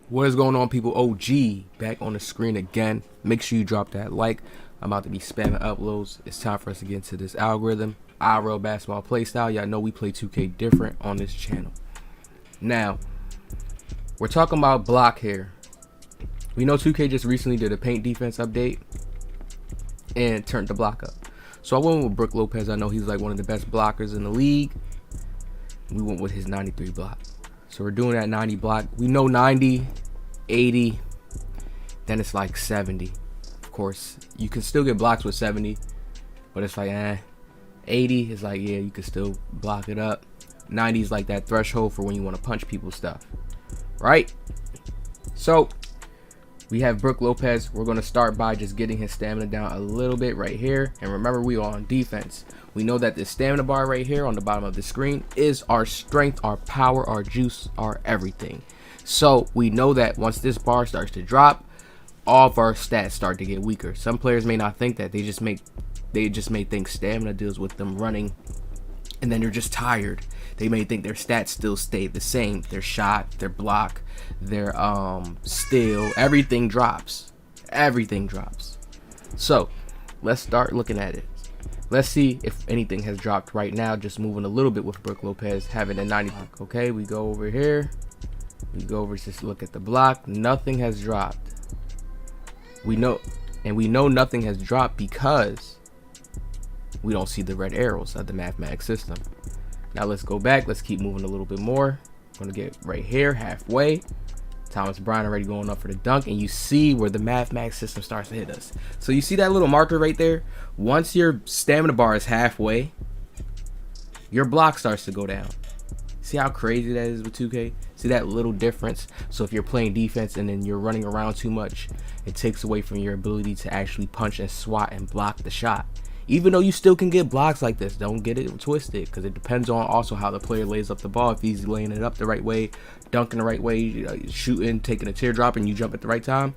What is going on, people? OG back on the screen again. Make sure you drop that like. I'm about to be spamming uploads. It's time for us to get into this algorithm. IRL basketball play style. Y'all know we play 2K different on this channel. Now, we're talking about block here. We know 2K just recently did a paint defense update and turned the block up. So I went with Brook Lopez. I know he's like one of the best blockers in the league. We went with his 93 block. So we're doing that 90 block. We know 90, 80, then it's like 70. Of course, you can still get blocks with 70, but it's like 80 is like, yeah, you can still block it up. 90 is like that threshold for when you want to punch people stuff, right? So we have Brook Lopez. We're going to start by just getting his stamina down a little bit right here. And remember, we are on defense. We know that this stamina bar right here on the bottom of the screen is our strength, our power, our juice, our everything. So we know that once this bar starts to drop, all of our stats start to get weaker. Some players may not think that. They just may think stamina deals with them running, and then they're just tired. They may think their stats still stay the same. Their shot, their block, their steal, everything drops. Everything drops. So let's start looking at it. Let's see if anything has dropped right now. Just moving a little bit with Brook Lopez having a 90 block. Okay, we go over here. We go over to look at the block. Nothing has dropped. We know nothing has dropped because we don't see the red arrows of the mathematics system. Now let's go back. Let's keep moving a little bit more. I'm gonna get right here halfway. Thomas Bryant already going up for the dunk, and you see where the mathematics system starts to hit us. So you see that little marker right there? Once your stamina bar is halfway, your block starts to go down. See how crazy that is with 2K? See that little difference? So if you're playing defense and then you're running around too much, it takes away from your ability to actually punch and swat and block the shot. Even though you still can get blocks like this, don't get it twisted, because it depends on also how the player lays up the ball. If he's laying it up the right way, dunking the right way, shooting, taking a teardrop, and you jump at the right time,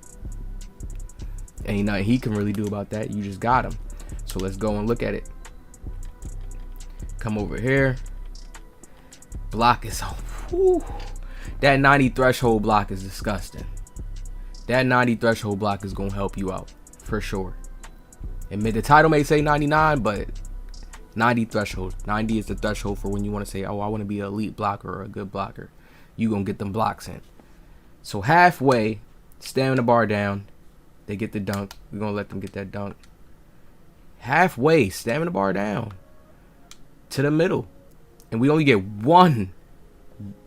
ain't nothing he can really do about that. You just got him. So let's go and look at it. Come over here. Block is on. Whew. That 90 threshold block is disgusting. That 90 threshold block is going to help you out for sure. And the title may say 99, but 90 threshold. 90 is the threshold for when you want to say, oh, I want to be an elite blocker or a good blocker. You going to get them blocks in. So halfway, stamina bar down. They get the dunk. We're going to let them get that dunk. Halfway, stamina bar down. To the middle. And we only get one.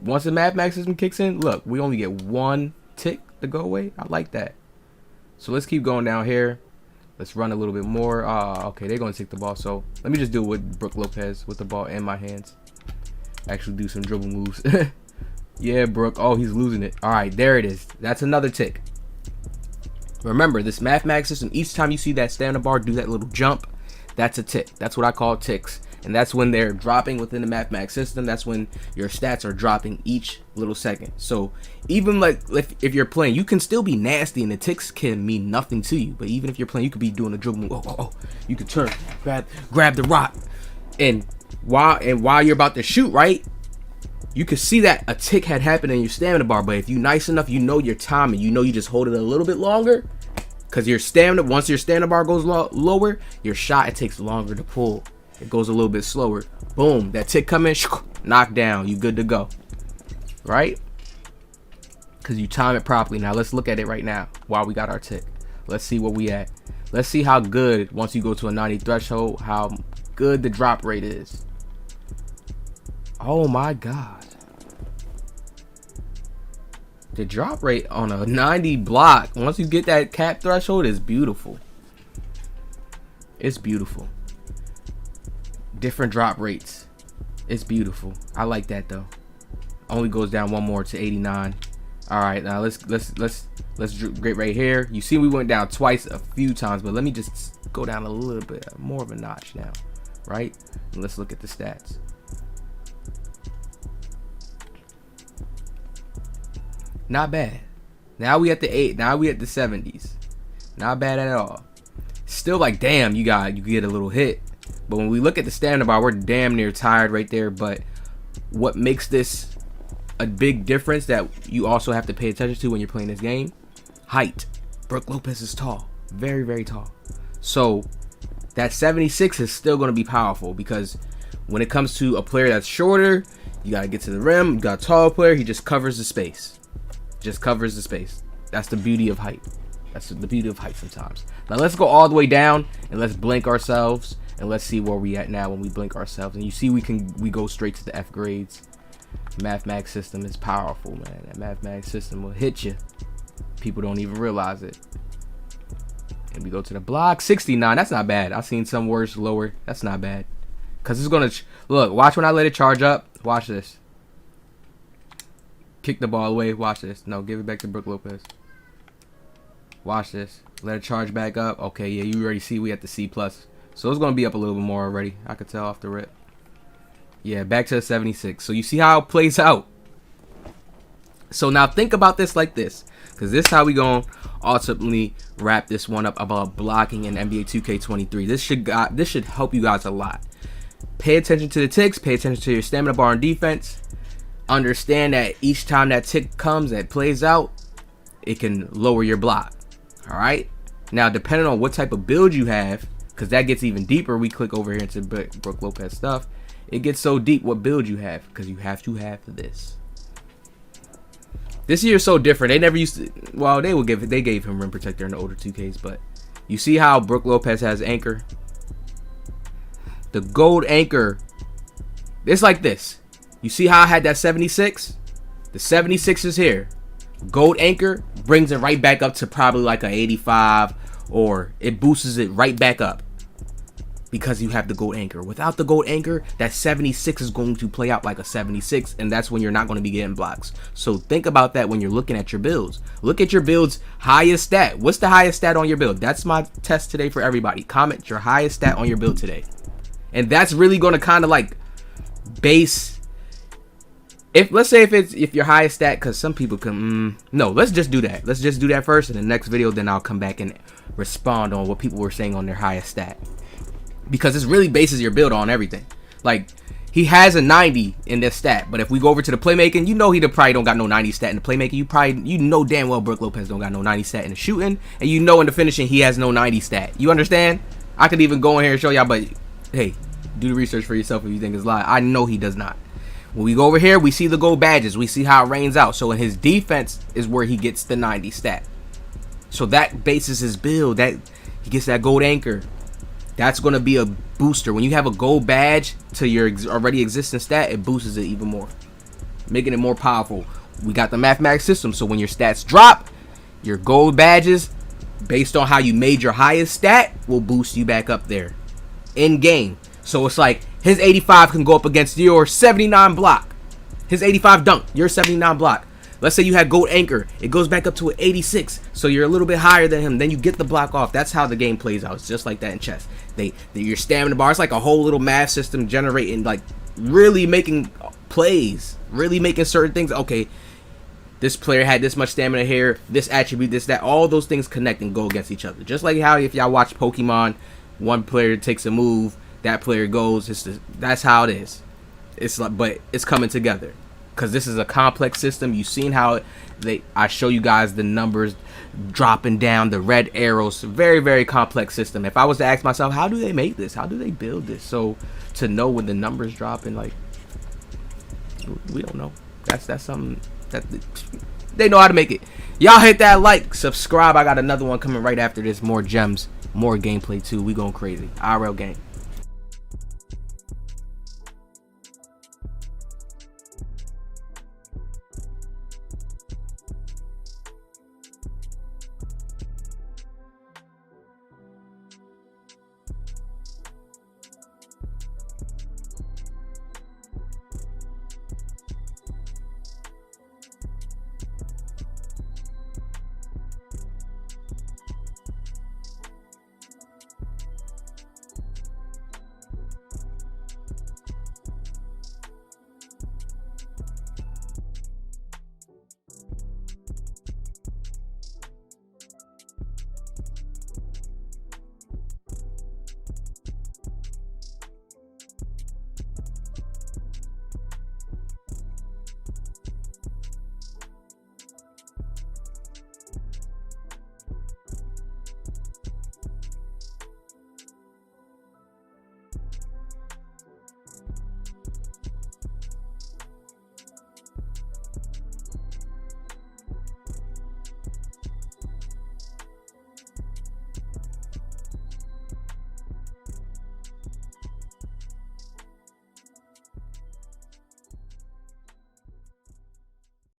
Once the mathematics system kicks in, look, we only get one tick to go away. I like that. So let's keep going down here. Let's run a little bit more. Okay, they're going to take the ball. So let me just do it with Brook Lopez with the ball in my hands. Actually do some dribble moves. Yeah, Brook. Oh, he's losing it. All right, there it is. That's another tick. Remember, this mathematics system, each time you see that stamina bar do that little jump, that's a tick. That's what I call ticks. And that's when they're dropping within the mathematics system. That's when your stats are dropping each little second. So even like if you're playing, you can still be nasty and the ticks can mean nothing to you. But even if you're playing, you could be doing a dribble move. Oh. You could turn, grab the rock. And while you're about to shoot, right? You could see that a tick had happened in your stamina bar. But if you nice enough, you know your time and you know you just hold it a little bit longer. Because your stamina, once your stamina bar goes lower, your shot, it takes longer to pull. It goes a little bit slower. Boom, that tick come in, knock down, you good to go, right? Because you time it properly. Now let's look at it right now while we got our tick. Let's see what we at. Let's see how good, once you go to a 90 threshold, how good the drop rate is. Oh my God. The drop rate on a 90 block, once you get that cap threshold, is beautiful. It's beautiful. Different drop rates. It's beautiful. I like that though. Only goes down one more to 89. All right, now let's get right here. You see we went down twice a few times, but let me just go down a little bit more of a notch now, right? And let's look at the stats. Not bad. Now we at the 8. Now we at the 70s. Not bad at all. Still like, damn, you get a little hit. But when we look at the stamina bar, we're damn near tired right there. But what makes this a big difference that you also have to pay attention to when you're playing this game. Height. Brook Lopez is tall, very, very tall. So that 76 is still going to be powerful, because when it comes to a player that's shorter, you got to get to the rim. You got a tall player, he just covers the space. Just covers the space. That's the beauty of height. That's the beauty of height sometimes. Now let's go all the way down and let's blink ourselves, and let's see where we at now when we blink ourselves. And you see we go straight to the F grades. Mathematics system is powerful, man. That mathematics system will hit you. People don't even realize it. And we go to the block 69. That's not bad. I've seen some worse lower. That's not bad. Because it's going to... Look, watch when I let it charge up. Watch this. Kick the ball away. Watch this. No, give it back to Brook Lopez. Watch this. Let it charge back up. Okay, yeah, you already see we at the C+. So it's going to be up a little bit more already. I could tell off the rip. Yeah, back to the 76. So you see how it plays out. So now think about this like this, because this is how we going to ultimately wrap this one up about blocking in NBA 2K23. This should help you guys a lot. Pay attention to the ticks. Pay attention to your stamina bar and defense. Understand that each time that tick comes, that plays out, it can lower your block. All right. Now, depending on what type of build you have, because that gets even deeper. We click over here into Brook Lopez stuff. It gets so deep what build you have, because you have to have this. This year is so different. They never used to. Well, they gave him rim protector in the older 2Ks, but you see how Brook Lopez has anchor. The gold anchor. It's like this. You see how I had that 76? The 76 is here. Gold anchor brings it right back up to probably like a 85, or it boosts it right back up. Because you have the gold anchor. Without the gold anchor, that 76 is going to play out like a 76, and that's when you're not going to be getting blocks. So think about that when you're looking at your builds. Look at your build's highest stat. What's the highest stat on your build? That's my test today for everybody. Comment your highest stat on your build today. And that's really going to kind of like base, let's say if your highest stat, because some people can no, let's just do that. Let's just do that first. In the next video, then I'll come back and respond on what people were saying on their highest stat. Because this really bases your build on everything. Like, he has a 90 in this stat, but if we go over to the playmaking, you know he probably don't got no 90 stat in the playmaking. You know damn well Brook Lopez don't got no 90 stat in the shooting, and you know in the finishing he has no 90 stat. You understand? I could even go in here and show y'all, but hey, do the research for yourself if you think it's lie. I know he does not. When we go over here, we see the gold badges. We see how it rains out. So in his defense is where he gets the 90 stat. So that bases his build. That he gets that gold anchor. That's going to be a booster. When you have a gold badge to your already existing stat, it boosts it even more, making it more powerful. We got the mathematics system, so when your stats drop, your gold badges, based on how you made your highest stat, will boost you back up there in game. So it's like his 85 can go up against your 79 block. His 85 dunk, your 79 block. Let's say you had gold anchor. It goes back up to an 86. So you're a little bit higher than him. Then you get the block off. That's how the game plays out. It's just like that in chess. Your stamina bar, it's like a whole little math system generating, like really making plays. Really making certain things. Okay, this player had this much stamina here. This attribute, this, that. All those things connect and go against each other. Just like how if y'all watch Pokemon, one player takes a move, that player goes. That's how it is. It's like, but it's coming together. Because this is a complex system. You've seen how I show you guys the numbers dropping down, the red arrows. Very, very complex system. If I was to ask myself, how do they make this? How do they build this? So to know when the numbers drop, and like, we don't know. That's something that they know how to make it. Y'all hit that like, subscribe. I got another one coming right after this. More gems, more gameplay too. We going crazy. IRL gang.